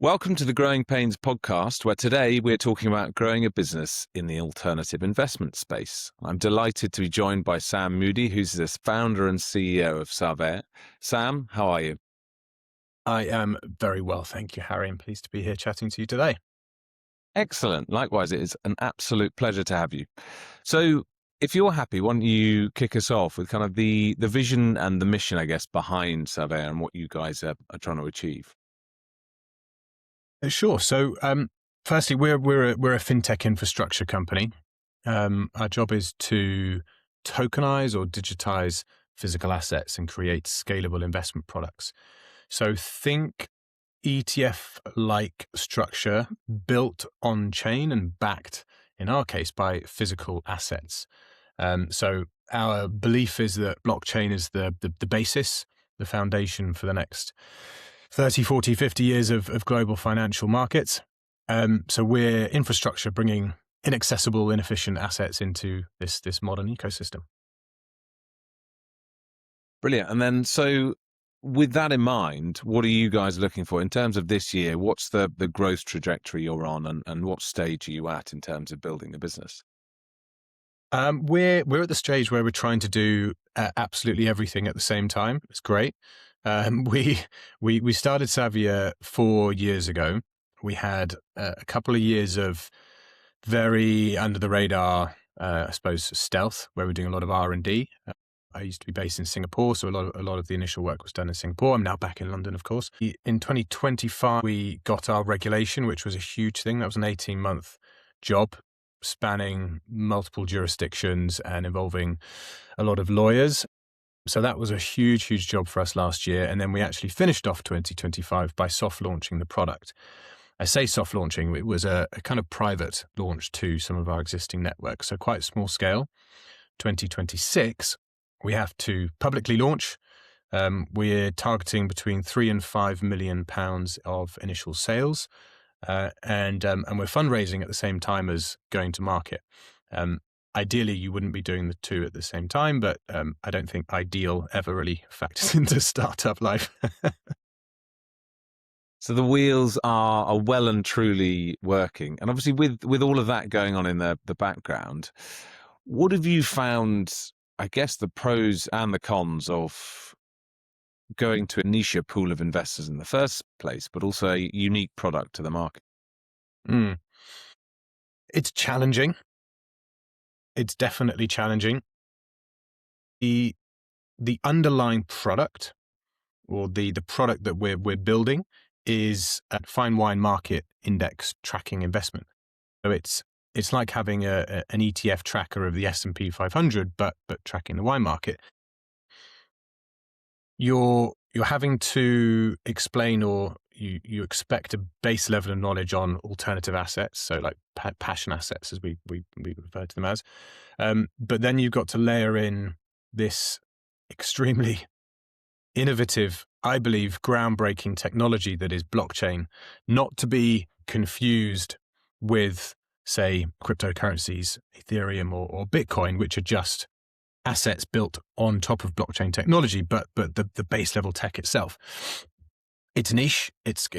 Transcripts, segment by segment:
Welcome to the Growing Pains podcast, where today we're talking about growing a business in the alternative investment space. I'm delighted to be joined by Sam Mudie, who's the founder and CEO of Savea. Sam, how are you? I am very well, thank you, Harry. I'm pleased to be here chatting to you today. Excellent. Likewise, it is an absolute pleasure to have you. So, if you're happy, why don't you kick us off with kind of the vision and the mission, I guess, behind Savea and what you guys are trying to achieve? Sure. So, firstly, we're a fintech infrastructure company. Our job is to tokenize or digitize physical assets and create scalable investment products. So, think ETF-like structure built on chain and backed, in our case, by physical assets. So, our belief is that blockchain is the basis, the foundation for the next 30, 40, 50 years of global financial markets. So we're infrastructure bringing inaccessible, inefficient assets into this modern ecosystem. Brilliant. And then, so with that in mind, what are you guys looking for in terms of this year? What's the growth trajectory you're on, and what stage are you at in terms of building the business? We're at the stage where we're trying to do absolutely everything at the same time. It's great. We started Savea 4 years ago. We had a couple of years of very under the radar, I suppose, stealth, where we're doing a lot of R&D. I used to be based in Singapore, so a lot of the initial work was done in Singapore. I'm now back in London, of course. In 2025, we got our regulation, which was a huge thing. That was an 18-month job spanning multiple jurisdictions and involving a lot of lawyers. So that was a huge, huge job for us last year. And then we actually finished off 2025 by soft launching the product. I say soft launching, it was a kind of private launch to some of our existing networks, so quite small scale. 2026, we have to publicly launch. We're targeting between 3 and 5 million pounds of initial sales. And we're fundraising at the same time as going to market. Ideally, you wouldn't be doing the two at the same time, but I don't think ideal ever really factors into startup life. So the wheels are well and truly working. And obviously with all of that going on in the background, what have you found, I guess, the pros and the cons of going to a niche pool of investors in the first place, but also a unique product to the market? It's challenging. It's definitely challenging. The underlying product, or the product that we're building, is a fine wine market index tracking investment. So it's like having an ETF tracker of the S&P 500, but tracking the wine market. You're having to explain, or you expect a base level of knowledge on alternative assets, so like passion assets, as we refer to them as. But then you've got to layer in this extremely innovative, I believe, groundbreaking technology that is blockchain, not to be confused with, say, cryptocurrencies, Ethereum or Bitcoin, which are just assets built on top of blockchain technology, but the base level tech itself. It's niche, it's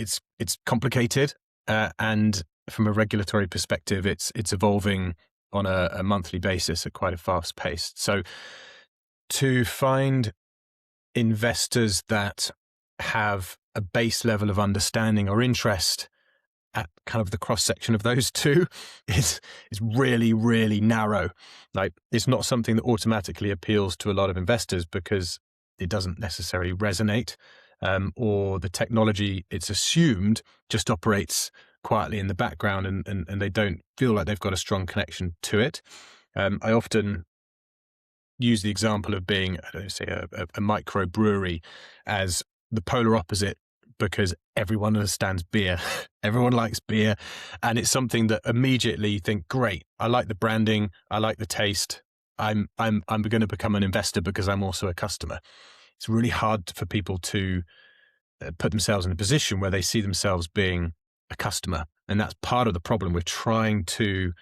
complicated, and from a regulatory perspective, it's evolving on a monthly basis at quite a fast pace. So to find investors that have a base level of understanding or interest at kind of the cross section of those two is really, really narrow. Like, it's not something that automatically appeals to a lot of investors because it doesn't necessarily resonate, or the technology, it's assumed, just operates quietly in the background, and they don't feel like they've got a strong connection to it. I often use the example of being, I don't know, say a microbrewery as the polar opposite, because everyone understands beer. Everyone likes beer. And it's something that immediately you think, great, I like the branding, I like the taste. I'm going to become an investor because I'm also a customer. It's really hard for people to put themselves in a position where they see themselves being a customer. And that's part of the problem. We're trying to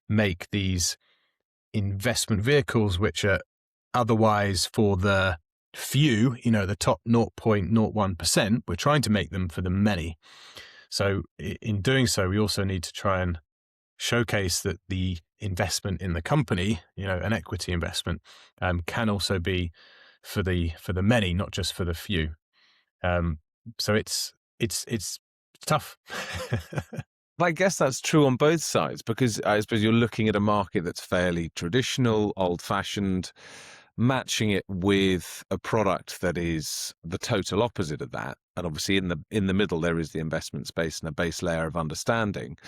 make these investment vehicles, which are otherwise for the few, the top 0.01%, we're trying to make them for the many. So in doing so, we also need to try and showcase that the investment in the company, an equity investment, can also be for the many, not just for the few. Um, so it's tough. I guess that's true on both sides, because I suppose you're looking at a market that's fairly traditional, old-fashioned, matching it with a product that is the total opposite of that. And obviously in the middle there is the investment space and a base layer of understanding.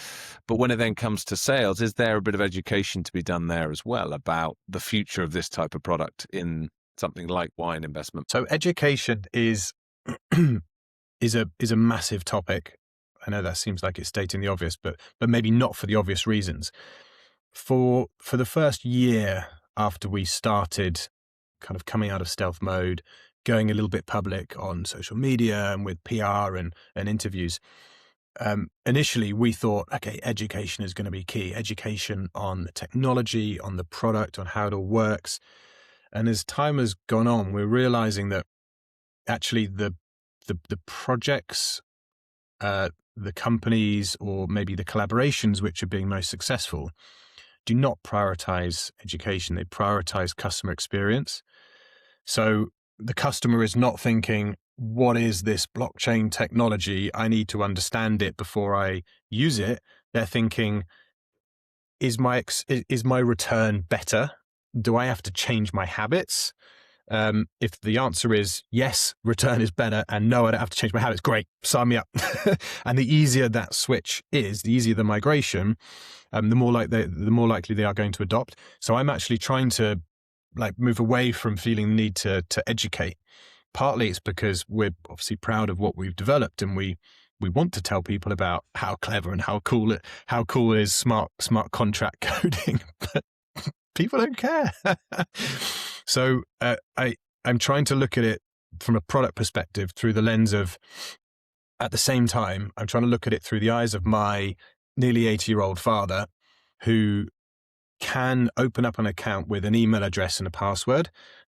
But when it then comes to sales, is there a bit of education to be done there as well about the future of this type of product in something like wine investment? So education is is a massive topic. I know that seems like it's stating the obvious, but maybe not for the obvious reasons. For the first year after we started kind of coming out of stealth mode, going a little bit public on social media and with PR and interviews, initially we thought, okay, education is going to be key. Education on the technology, on the product, on how it all works. And as time has gone on, we're realizing that actually the projects, the companies, or maybe the collaborations which are being most successful do not prioritize education. They prioritize customer experience. So the customer is not thinking, what is this blockchain technology? I need to understand it before I use it. They're thinking, is my return better? Do I have to change my habits? If the answer is yes, return is better, and no, I don't have to change my habits, great, sign me up. And the easier that switch is, the easier the migration, the more likely they are going to adopt. So I'm actually trying to move away from feeling the need to educate. Partly it's because we're obviously proud of what we've developed, and we want to tell people about how clever and how cool is smart contract coding, but people don't care. So I'm trying to look at it from a product perspective through the lens of, at the same time, I'm trying to look at it through the eyes of my nearly 80-year-old father, who can open up an account with an email address and a password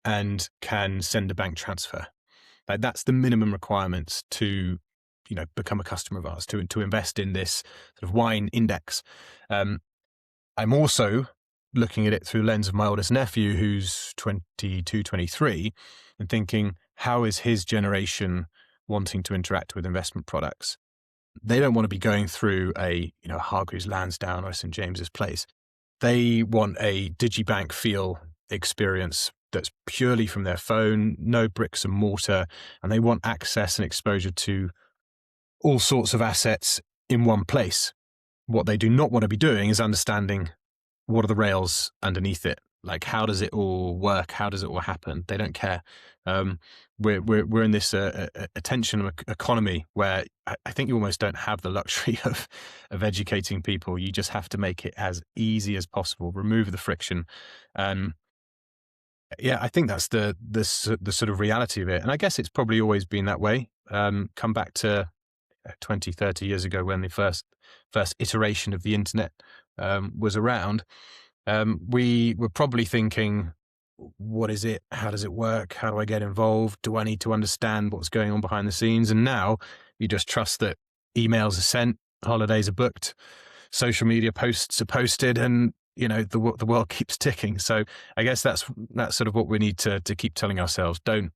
and can send a bank transfer. That's the minimum requirements to become a customer of ours, to invest in this sort of wine index. I'm also looking at it through the lens of my oldest nephew, who's 22, 23, and thinking, how is his generation wanting to interact with investment products? They don't want to be going through a Hargreaves Lansdown or St. James's Place. They want a digibank feel experience that's purely from their phone, no bricks and mortar, and they want access and exposure to all sorts of assets in one place. What they do not want to be doing is understanding, what are the rails underneath it? Like, how does it all work? How does it all happen? They don't care. We're in this attention economy where I think you almost don't have the luxury of educating people. You just have to make it as easy as possible, remove the friction. Yeah, I think that's the sort of reality of it. And I guess it's probably always been that way. Come back to 20, 30 years ago when the first iteration of the internet was around. We were probably thinking, what is it? How does it work? How do I get involved? Do I need to understand what's going on behind the scenes? And now you just trust that emails are sent, holidays are booked, social media posts are posted, and the world keeps ticking. So I guess that's sort of what we need to keep telling ourselves. Don't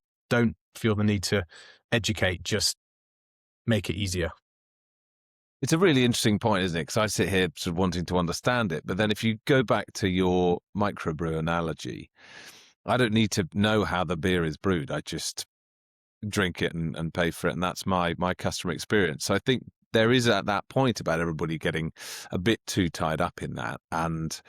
feel the need to educate, just make it easier. It's a really interesting point, isn't it? Because I sit here sort of wanting to understand it. But then if you go back to your microbrew analogy, I don't need to know how the beer is brewed. I just drink it and pay for it. And that's my customer experience. So I think there is at that point about everybody getting a bit too tied up in that, and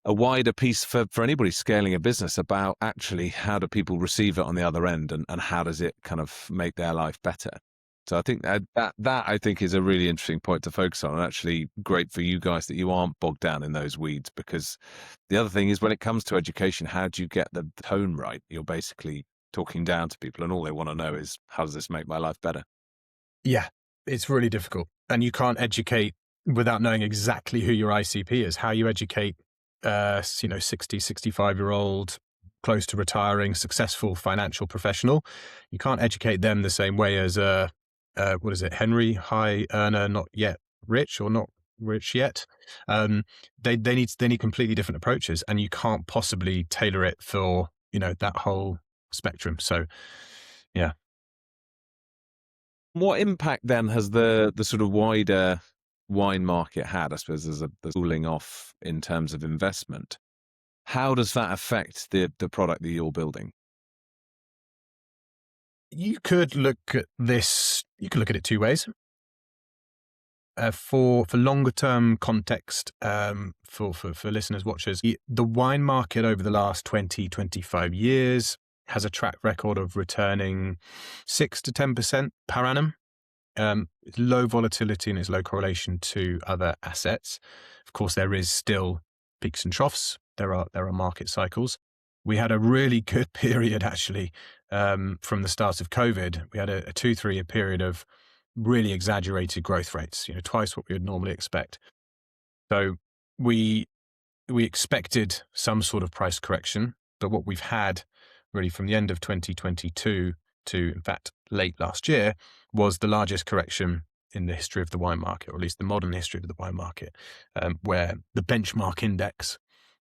a wider piece for anybody scaling a business about actually how do people receive it on the other end, and how does it kind of make their life better. So I think that I think is a really interesting point to focus on, and actually great for you guys that you aren't bogged down in those weeds, because the other thing is, when it comes to education, how do you get the tone right? You're basically talking down to people and all they want to know is, how does this make my life better? Yeah, it's really difficult. And you can't educate without knowing exactly who your ICP is. How you educate 60, 65-year-old, close to retiring, successful financial professional, you can't educate them the same way as a what is it? Henry, high earner, not yet rich, or not rich yet. They need completely different approaches, and you can't possibly tailor it for, that whole spectrum. So, yeah. What impact then has the sort of wider wine market had? I suppose there's the cooling off in terms of investment. How does that affect the product that you're building? You could look at this. You could look at it two ways. For longer term context, for listeners, watchers, the wine market over the last 20-25 years has a track record of returning 6 to 10% per annum. It's low volatility and it's low correlation to other assets. Of course, there is still peaks and troughs. There are market cycles. We had a really good period, actually, from the start of COVID. We had a 2-3 year period of really exaggerated growth rates, twice what we would normally expect. So we expected some sort of price correction, but what we've had really from the end of 2022 to, in fact, late last year, was the largest correction in the history of the wine market, or at least the modern history of the wine market, where the benchmark index,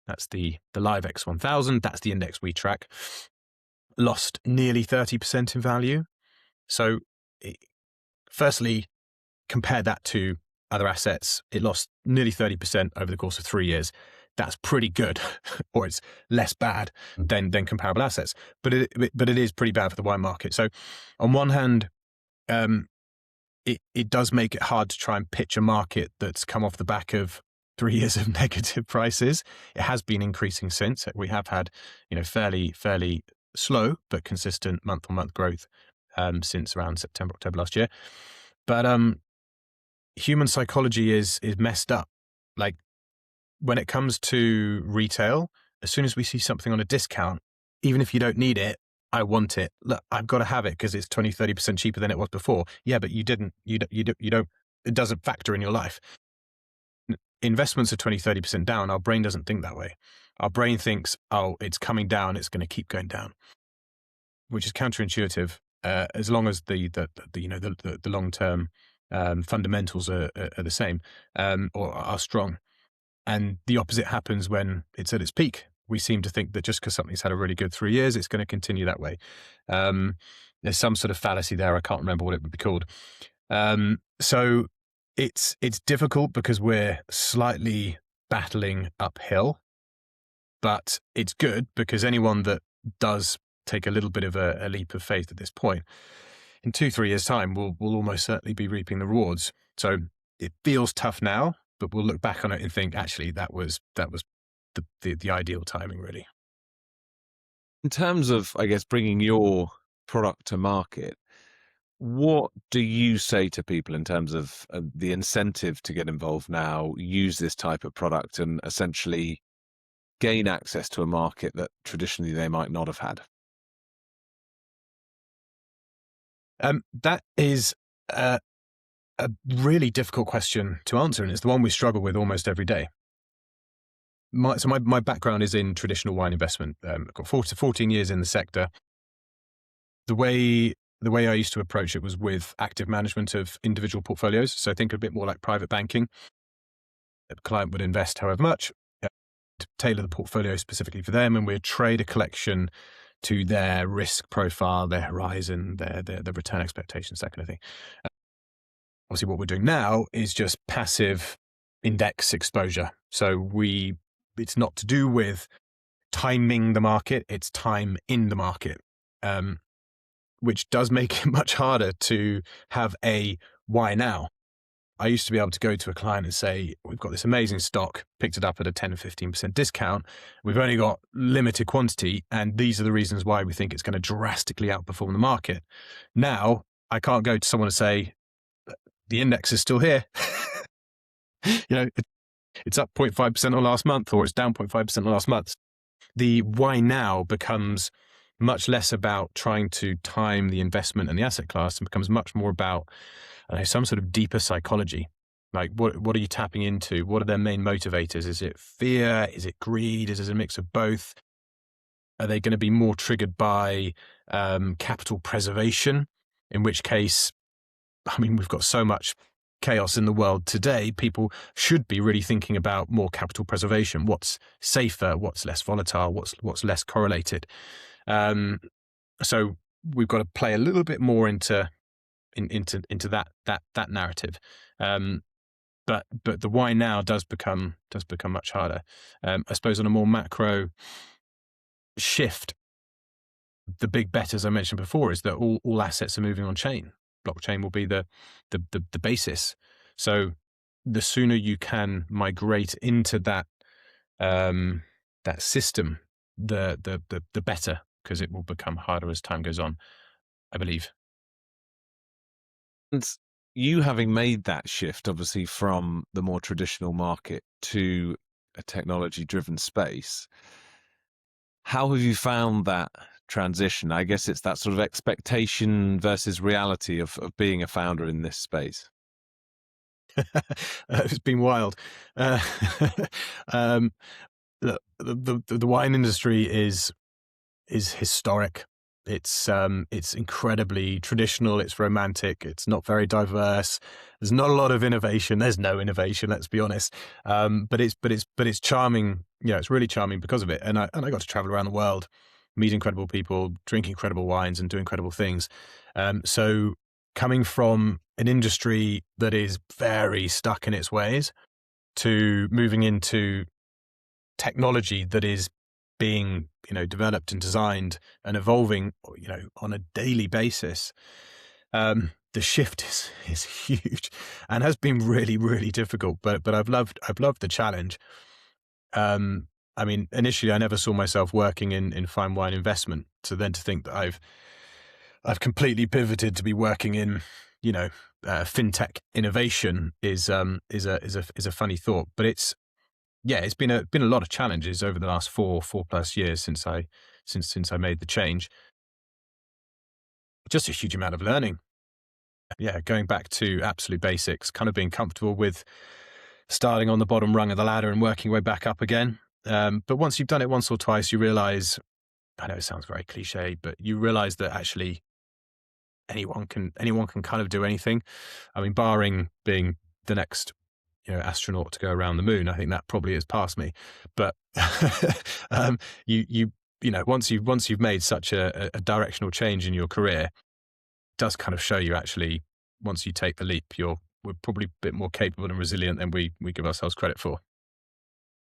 that's the LiveX 1000, that's the index we track, lost nearly 30% in value. So firstly, compare that to other assets. It lost nearly 30% over the course of 3 years. That's pretty good, or it's less bad than comparable assets. But it is pretty bad for the wine market. So on one hand, it does make it hard to try and pitch a market that's come off the back of 3 years of negative prices. It has been increasing since. We have had, fairly slow but consistent month-on-month growth since around September, October last year. But human psychology is messed up. Like, when it comes to retail, as soon as we see something on a discount, even if you don't need it, I want it. Look, I've got to have it because it's 20-30% cheaper than it was before. Yeah, but you don't, it doesn't factor in your life. Investments are 20-30% down. Our brain doesn't think that way. Our brain thinks, oh, it's coming down, it's going to keep going down, which is counterintuitive. As long as the long-term fundamentals are the same, or are strong. And the opposite happens when it's at its peak. We seem to think that just because something's had a really good 3 years, it's going to continue that way. There's some sort of fallacy there. I can't remember what it would be called. So it's difficult because we're slightly battling uphill, but it's good because anyone that does take a little bit of a leap of faith at this point, in 2-3 years' time, will almost certainly be reaping the rewards. So it feels tough now, but we'll look back on it and think, actually, that was the ideal timing, really. In terms of, I guess, bringing your product to market, what do you say to people in terms of the incentive to get involved now, use this type of product, and essentially gain access to a market that traditionally they might not have had? That is a really difficult question to answer, and it's the one we struggle with almost every day. My background is in traditional wine investment. I've got 14 years in the sector. The way I used to approach it was with active management of individual portfolios. So think a bit more like private banking. A client would invest however much, to tailor the portfolio specifically for them, and we'd trade a collection to their risk profile, their horizon, their return expectations, that kind of thing. Obviously, what we're doing now is just passive index exposure. So it's not to do with timing the market, it's time in the market, which does make it much harder to have a why now. I used to be able to go to a client and say, we've got this amazing stock, picked it up at a 10 or 15% discount. We've only got limited quantity, and these are the reasons why we think it's going to drastically outperform the market. Now, I can't go to someone and say, the index is still here. It's up 0.5% on last month, or it's down 0.5% on last month. The why now becomes much less about trying to time the investment and the asset class, and becomes much more about some sort of deeper psychology. Like, what are you tapping into? What are their main motivators? Is it fear? Is it greed? Is it a mix of both? Are they going to be more triggered by capital preservation? In which case, I mean, we've got so much chaos in the world today. People should be really thinking about more capital preservation. What's safer? What's less volatile? What's less correlated? So we've got to play a little bit more into that narrative. But the why now does become much harder. I suppose on a more macro shift, the big bet, as I mentioned before, is that all assets are moving on chain. Blockchain will be the basis. So the sooner you can migrate into that system, the better, because it will become harder as time goes on, I believe. And you having made that shift, obviously, from the more traditional market to a technology-driven space, how have you found that transition? I guess it's that sort of expectation versus reality of being a founder in this space. It's been wild. Uh, um, the wine industry is historic. It's incredibly traditional. It's romantic. It's not very diverse. There's not a lot of innovation. There's no innovation. Let's be honest. But it's charming. Yeah, it's really charming because of it. And I got to travel around the world, meet incredible people, drink incredible wines, and do incredible things. So coming from an industry that is very stuck in its ways to moving into technology that is being, developed and designed and evolving, on a daily basis, the shift is huge and has been really, really difficult. But I've loved the challenge. I mean, initially, I never saw myself working in fine wine investment. So then to think that I've completely pivoted to be working in, fintech innovation is a funny thought. But it's been a lot of challenges over the last 4+ years since I made the change. Just a huge amount of learning. Yeah, going back to absolute basics, kind of being comfortable with starting on the bottom rung of the ladder and working your way back up again. But once you've done it once or twice, you realize, I know it sounds very cliche, but you realize that actually anyone can kind of do anything. I mean, barring being the next astronaut to go around the moon, I think that probably is past me. But once you've made such a directional change in your career, it does kind of show you actually, once you take the leap, we're probably a bit more capable and resilient than we give ourselves credit for.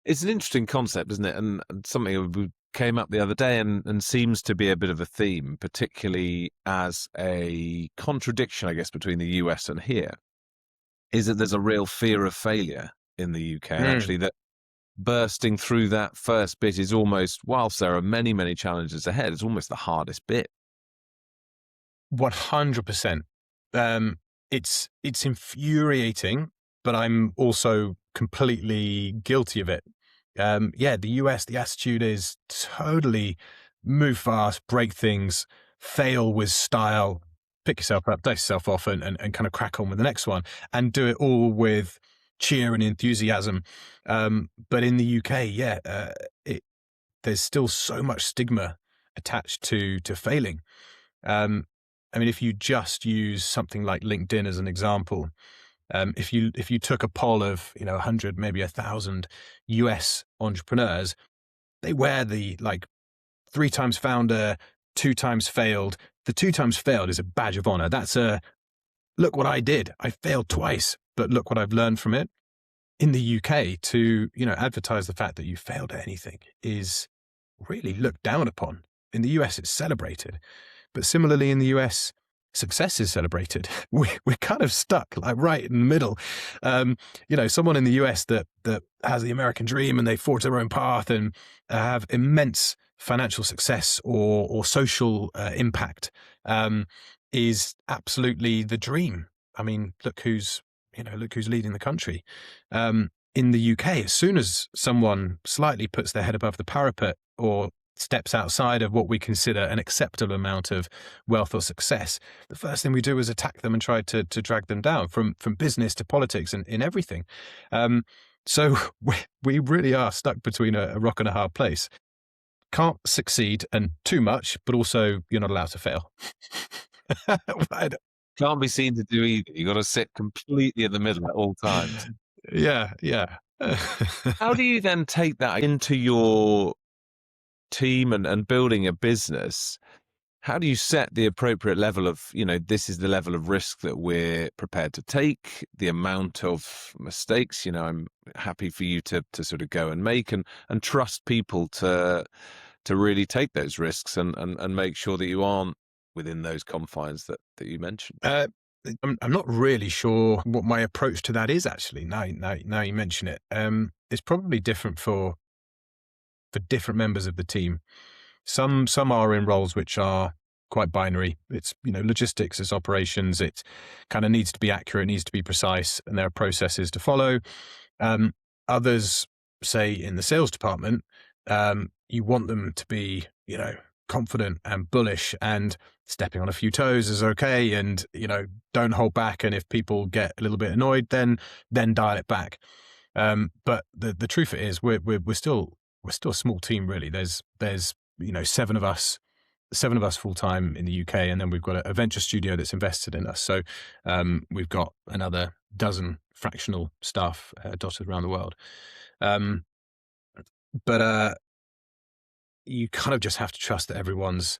It's an interesting concept, isn't it? And something that came up the other day and seems to be a bit of a theme, particularly as a contradiction, I guess, between the US and here, is that there's a real fear of failure in the UK. And actually that bursting through that first bit is almost, whilst there are many, many challenges ahead, it's almost the hardest bit. 100%. It's infuriating, but I'm also completely guilty of it. The US, the attitude is totally move fast, break things, fail with style, pick yourself up, dust yourself off, and kind of crack on with the next one, and do it all with cheer and enthusiasm. But in the UK, there's still so much stigma attached to failing. I mean, if you just use something like LinkedIn as an example, if you took a poll of 100, maybe 1,000 US entrepreneurs, they wear the 3 times founder, 2 times failed. The 2 times failed is a badge of honor. That's look what I did. I failed twice, but look what I've learned from it. In the UK, to advertise the fact that you failed at anything is really looked down upon. In the US, it's celebrated. But similarly in the US, success is celebrated. We're kind of stuck right in the middle. Someone in the US that has the American dream and they forge their own path and have immense financial success or social impact is absolutely the dream. I mean, look who's leading the country. In the UK, as soon as someone slightly puts their head above the parapet or steps outside of what we consider an acceptable amount of wealth or success, the first thing we do is attack them and try to drag them down from business to politics and in everything. So we really are stuck between a rock and a hard place. Can't succeed and too much, but also you're not allowed to fail. can't be seen to do either. You got to sit completely in the middle at all times. Yeah, yeah. How do you then take that into your team and building a business? How do you set the appropriate level of, this is the level of risk that we're prepared to take, the amount of mistakes, I'm happy for you to sort of go and make, and trust people to really take those risks and make sure that you aren't within those confines that you mentioned? I'm not really sure what my approach to that is, actually. Now you mention it. It's probably different for different members of the team. Some are in roles which are quite binary. It's, logistics, it's operations. It kind of needs to be accurate, needs to be precise, and there are processes to follow. Others, say in the sales department, you want them to be, confident and bullish, and stepping on a few toes is okay, and don't hold back. And if people get a little bit annoyed, then dial it back. But the truth is, we're still a small team, really. There's seven of us full time in the UK, and then we've got a venture studio that's invested in us. So we've got another dozen fractional staff dotted around the world. But you kind of just have to trust that everyone's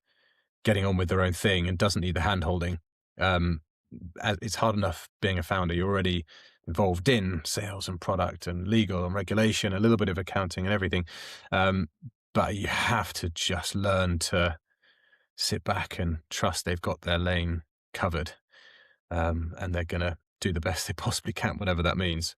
getting on with their own thing and doesn't need the hand holding. It's hard enough being a founder. You're already involved in sales and product and legal and regulation, a little bit of accounting and everything. But you have to just learn to sit back and trust they've got their lane covered. And they're going to do the best they possibly can, whatever that means.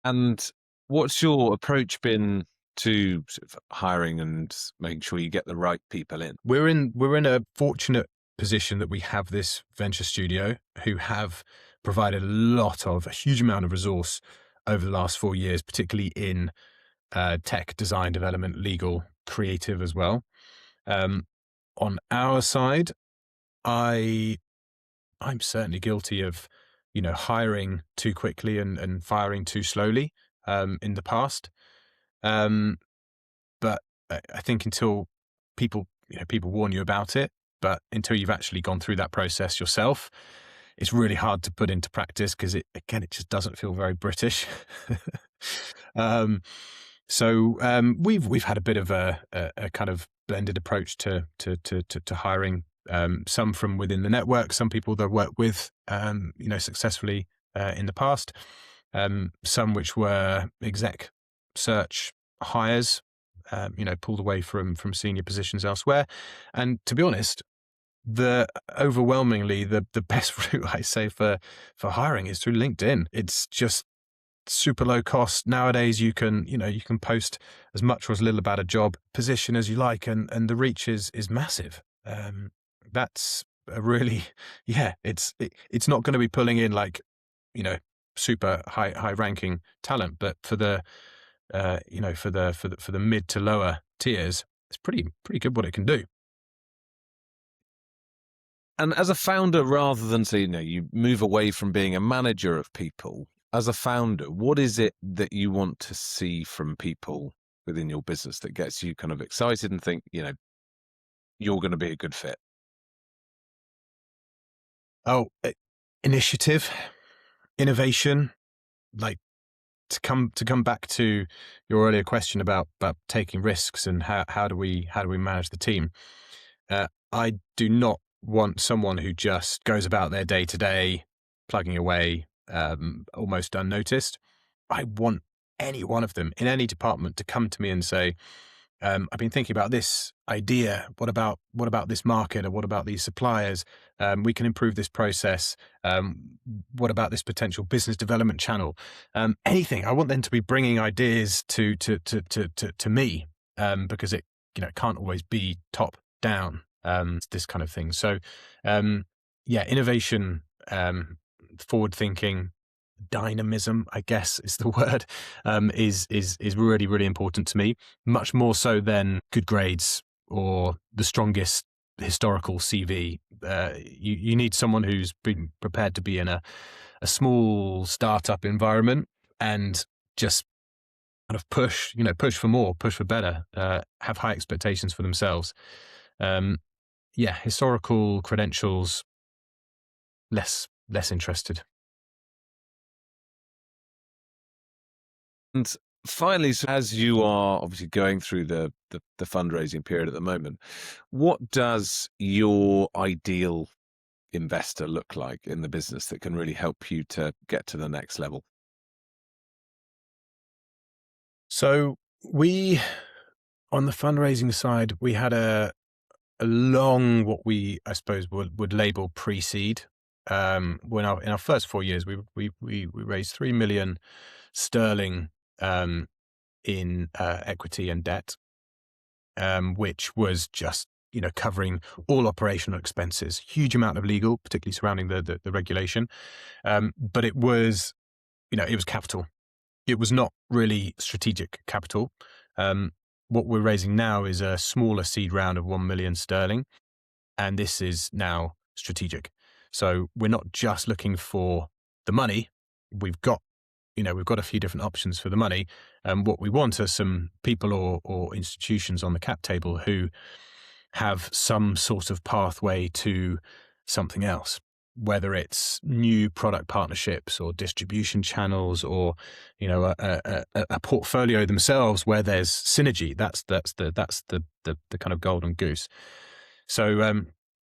And what's your approach been to sort of hiring and making sure you get the right people in? We're in a fortunate position that we have this venture studio who have provided a huge amount of resource over the last 4 years, particularly in tech, design, development, legal, creative as well. On our side, I'm certainly guilty of, hiring too quickly and firing too slowly in the past. But I think until people warn you about it, but until you've actually gone through that process yourself, it's really hard to put into practice, because it just doesn't feel very British. We've had a bit of a kind of blended approach to hiring. Some from within the network, some people that I've worked with, successfully in the past. Some which were exec search hires, pulled away from senior positions elsewhere. And to be honest, overwhelmingly the best route, I say, for hiring is through LinkedIn. It's just super low cost. Nowadays you can post as much or as little about a job position as you like, and the reach is massive. That's a really, it's not going to be pulling in like, super high ranking talent, but for the for the mid to lower tiers, it's pretty good what it can do. And as a founder, rather than say, you move away from being a manager of people, as a founder, what is it that you want to see from people within your business that gets you kind of excited and think, you're going to be a good fit? Oh, initiative, innovation, like to come back to your earlier question about taking risks and how do we manage the team. I do not want someone who just goes about their day to day, plugging away, almost unnoticed. I want any one of them in any department to come to me and say, I've been thinking about this idea. What about this market, or what about these suppliers? We can improve this process. What about this potential business development channel? Anything. I want them to be bringing ideas to me, because it can't always be top down. This kind of thing. So, innovation, forward thinking, dynamism, I guess is the word, is really, really important to me, much more so than good grades or the strongest historical CV. You need someone who's been prepared to be in a small startup environment and just kind of push for more, push for better, have high expectations for themselves. historical credentials, less interested. And finally, so as you are obviously going through the fundraising period at the moment, what does your ideal investor look like in the business that can really help you to get to the next level? So we, on the fundraising side, we had a long, what we, I suppose, would label pre-seed. In our first 4 years, we raised 3 million sterling in equity and debt, which was just covering all operational expenses, huge amount of legal, particularly surrounding the regulation, but it was it was capital. It was not really strategic capital. What we're raising now is a smaller seed round of 1 million sterling, and this is now strategic. So we're not just looking for the money. We've got a few different options for the money. And what we want are some people or institutions on the cap table who have some sort of pathway to something else, whether it's new product partnerships or distribution channels, or a portfolio themselves where there's synergy. That's the kind of golden goose. So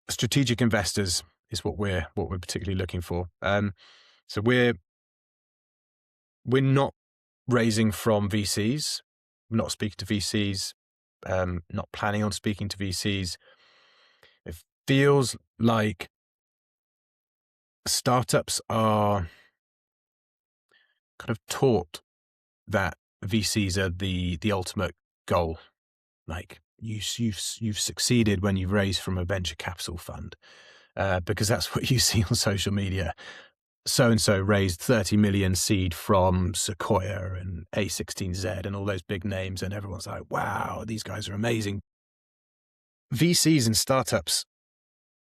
strategic investors is what we're particularly looking for. So we're not raising from VCs. We're not speaking to VCs. Not planning on speaking to VCs. It feels like startups are kind of taught that VCs are the ultimate goal. Like you've succeeded when you've raised from a venture capital fund, because that's what you see on social media. So and so raised 30 million seed from Sequoia and A16Z and all those big names, and everyone's like, "Wow, these guys are amazing." VCs and startups,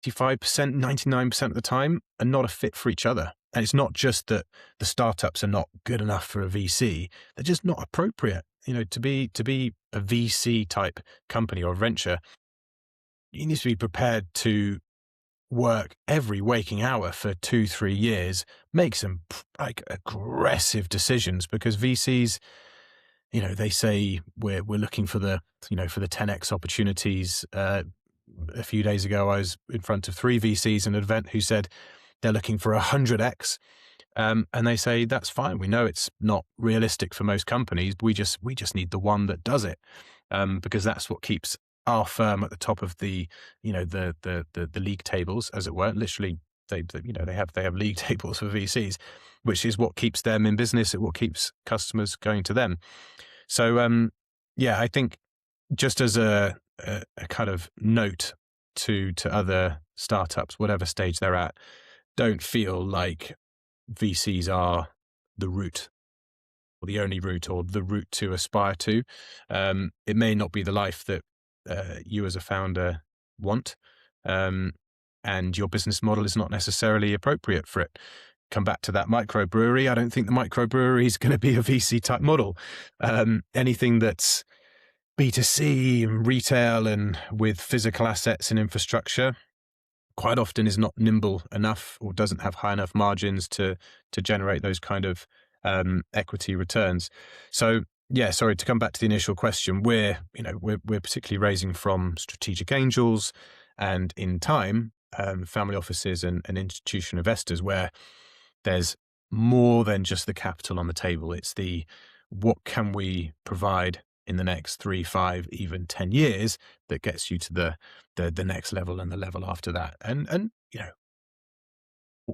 95%, 99% of the time, are not a fit for each other. And it's not just that the startups are not good enough for a VC; they're just not appropriate. To be a VC type company or venture, you need to be prepared to work every waking hour for 2-3 years, make some like aggressive decisions, because VCs, they say we're looking for the 10x opportunities. A few days ago, I was in front of 3 VCs in an event who said they're looking for 100x. And they say, that's fine. We know it's not realistic for most companies. We just need the one that does it, because that's what keeps our firm at the top of the league tables, as it were. Literally, they have league tables for VCs, which is what keeps them in business. It's what keeps customers going to them. So, I think just as a kind of note to other startups, whatever stage they're at, don't feel like VCs are the route, or the only route, or the route to aspire to. It may not be the life that you as a founder want, and your business model is not necessarily appropriate for it. Come back to that microbrewery. I don't think the microbrewery is going to be a VC type model. Anything that's B2C and retail and with physical assets and infrastructure quite often is not nimble enough, or doesn't have high enough margins to generate those kind of equity returns. So sorry, to come back to the initial question, we're particularly raising from strategic angels, and in time, family offices and institutional investors, where there's more than just the capital on the table. It's what can we provide in the next 3, 5, even 10 years that gets you to the next level and the level after that. And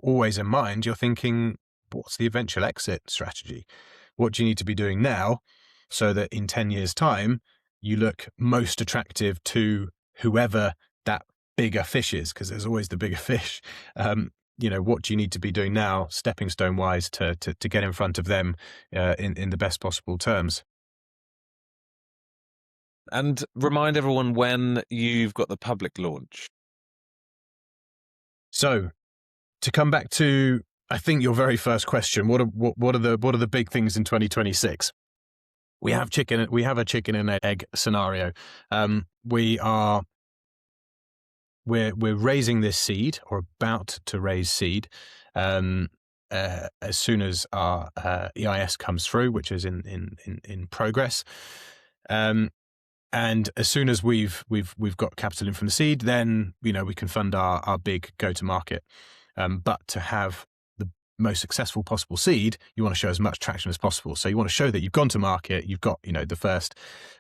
always in mind, you're thinking, what's the eventual exit strategy? What do you need to be doing now so that in 10 years' time, you look most attractive to whoever that bigger fish is? Because there's always the bigger fish. What do you need to be doing now, stepping stone wise, to get in front of them in the best possible terms? And remind everyone when you've got the public launch. So, to come back to, I think, your very first question, what are the big things in 2026? We have a chicken and egg scenario. We are we're raising this seed, or about to raise seed, as soon as our EIS comes through, which is in progress. And as soon as we've got capital in from the seed, then we can fund our big go to market. But to have the most successful possible seed, you want to show as much traction as possible. So you want to show that you've gone to market, you've got the first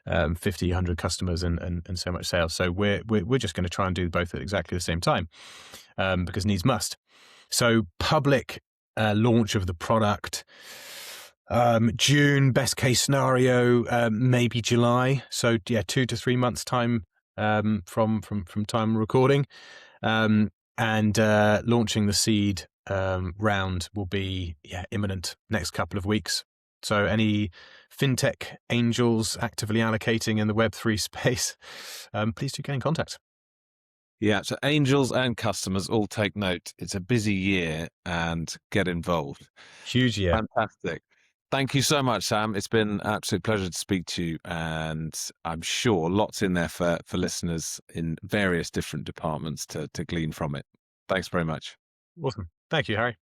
50, 100 customers and so much sales. So we're just going to try and do both at exactly the same time, because needs must. So public launch of the product. June, best case scenario, maybe July. So 2 to 3 months time from time recording, and launching the seed round will be imminent, next couple of weeks. So any fintech angels actively allocating in the Web3 space, please do get in contact. Yeah, so angels and customers all take note. It's a busy year and get involved. Huge year. Fantastic. Thank you so much, Sam. It's been an absolute pleasure to speak to you, and I'm sure lots in there for listeners in various different departments to glean from it. Thanks very much. Awesome. Thank you, Harry.